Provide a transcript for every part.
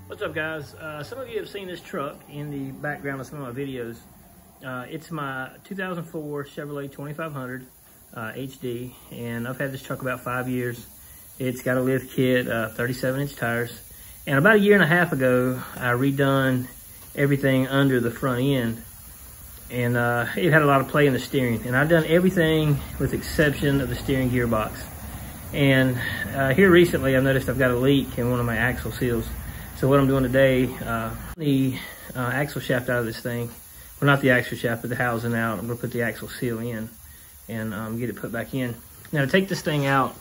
What's up, guys? Some of you have seen this truck in the background of some of my videos. It's my 2004 Chevrolet 2500 HD, and I've had this truck about 5 years. It's got a lift kit, 37-inch tires, and about a year and a half ago, I redone everything under the front end, and it had a lot of play in the steering, and I've done everything with the exception of the steering gearbox. And here recently, I've noticed I've got a leak in one of my axle seals. So what I'm doing today, the axle shaft out of this thing, well, not the axle shaft, but the housing out. I'm gonna put the axle seal in and get it put back in. Now to take this thing out,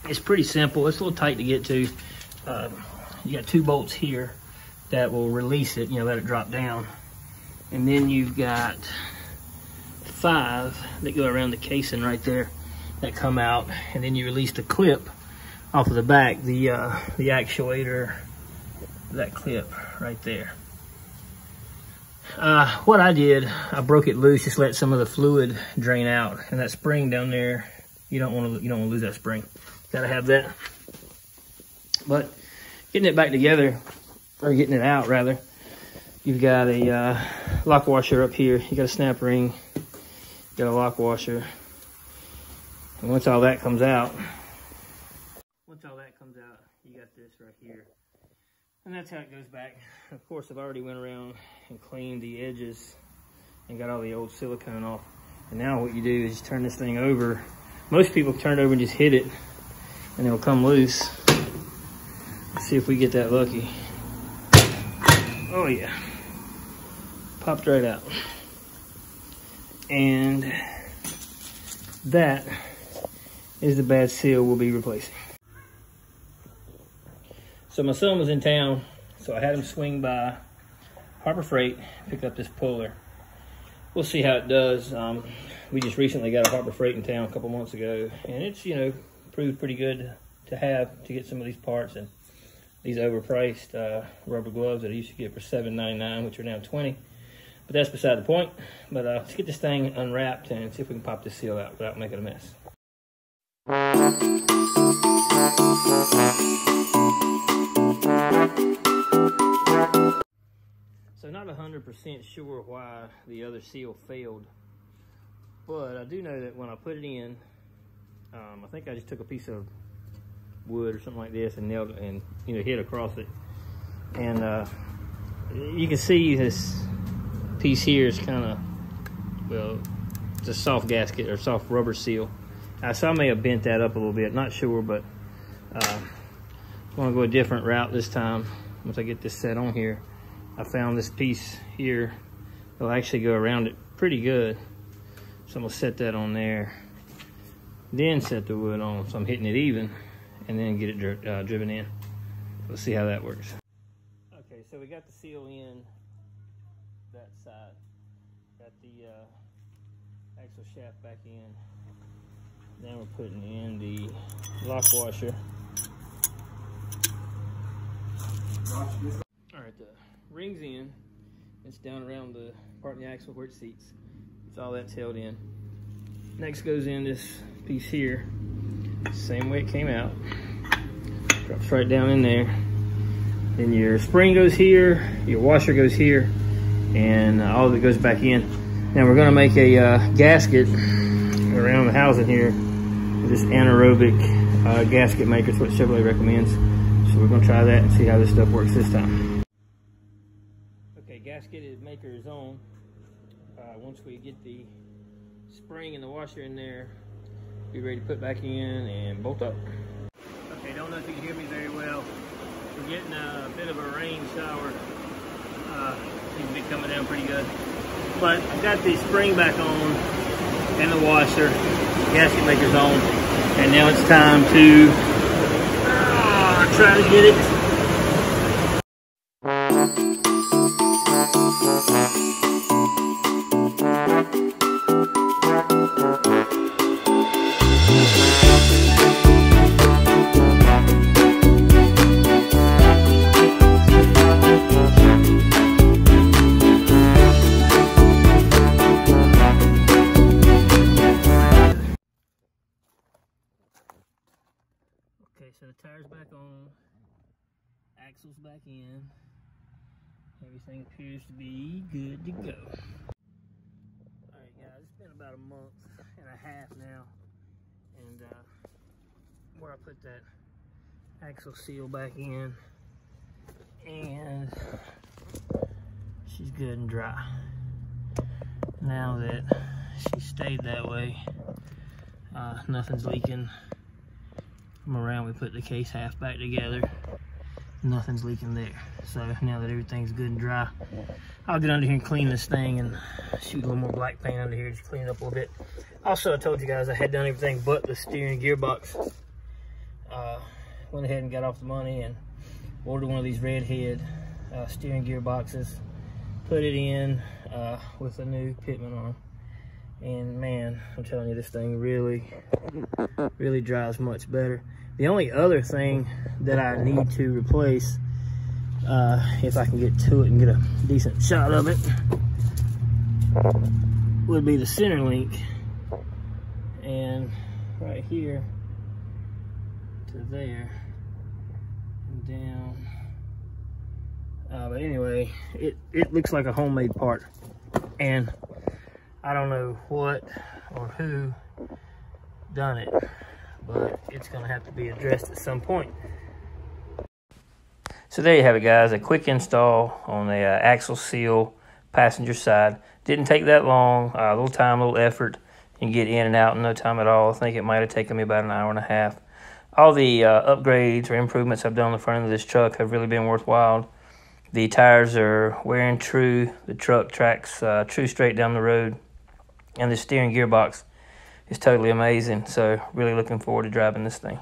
it's pretty simple. It's a little tight to get to. You got 2 bolts here that will release it, let it drop down. And then you've got 5 that go around the casing right there that come out. And then you release the clip off of the back, the actuator, that clip right there. What I did, I broke it loose, just let some of the fluid drain out, and that spring down there, you don't want to lose that spring. Gotta have that. But getting it back together, or getting it out rather, you've got a lock washer up here. You got a snap ring, you got a lock washer, and once all that comes out, you got this right here. And that's how it goes back. Of course, I've already went around and cleaned the edges and got all the old silicone off. And now what you do is just turn this thing over. Most people turn it over and just hit it and it'll come loose. Let's see if we get that lucky. Oh yeah, popped right out. And that is the bad seal we'll be replacing. So my son was in town, so I had him swing by Harbor Freight, pick up this puller. We'll see how it does. We just recently got a Harbor Freight in town a couple months ago, and it's, proved pretty good to have to get some of these parts. And these overpriced rubber gloves that I used to get for $7.99, which are now $20. But that's beside the point. But let's get this thing unwrapped and see if we can pop this seal out without making a mess. So not 100% sure why the other seal failed, but I do know that when I put it in, I think I just took a piece of wood or something like this and nailed it and hit across it. And you can see this piece here is kind of, well, it's a soft gasket or soft rubber seal. So I may have bent that up a little bit, not sure, but I want to go a different route this time. Once I get this set on here, I found this piece here. It'll actually go around it pretty good. So I'm gonna set that on there, then set the wood on. So I'm hitting it even, and then get it driven in. Let's see how that works. Okay, so we got the seal in that side. Got the axle shaft back in. Then we're putting in the lock washer. All right, the ring's in. It's down around the part of the axle where it seats. It's all that's held in. Next goes in this piece here. Same way it came out. Drops right down in there. Then your spring goes here, your washer goes here, and all of it goes back in. Now we're gonna make a gasket around the housing here. This anaerobic gasket maker is what Chevrolet recommends. So we're gonna try that and see how this stuff works this time. Okay, gasket maker is on. Once we get the spring and the washer in there, be ready to put back in and bolt up. Okay, don't know if you can hear me very well. We're getting a bit of a rain shower. Seems to be coming down pretty good. But I've got the spring back on and the washer. Gasket maker's on. And now it's time to try to get it. Okay, so the tire's back on, axles back in. Everything appears to be good to go. Alright guys, it's been about a month and a half now, and where I put that axle seal back in, and she's good and dry. Now that she stayed that way, nothing's leaking. From around, we put the case half back together, nothing's leaking there. So now that everything's good and dry, I'll get under here and clean this thing and shoot a little more black paint under here, just clean it up a little bit. Also, I told you guys I had done everything but the steering gearbox. Went ahead and got off the money and ordered one of these red head steering gearboxes, put it in with a new pitman on. And man, I'm telling you, this thing really drives much better. The only other thing that I need to replace, if I can get to it and get a decent shot of it, would be the center link. And right here to there and down. But anyway, it looks like a homemade part. And I don't know what or who done it, but it's gonna have to be addressed at some point. So there you have it, guys, a quick install on the axle seal passenger side. Didn't take that long, a little time, a little effort. You can get in and out in no time at all. I think it might have taken me about an hour and a half. All the upgrades or improvements I've done on the front of this truck have really been worthwhile. The tires are wearing true. The truck tracks true straight down the road. And the steering gearbox is totally amazing. So really looking forward to driving this thing.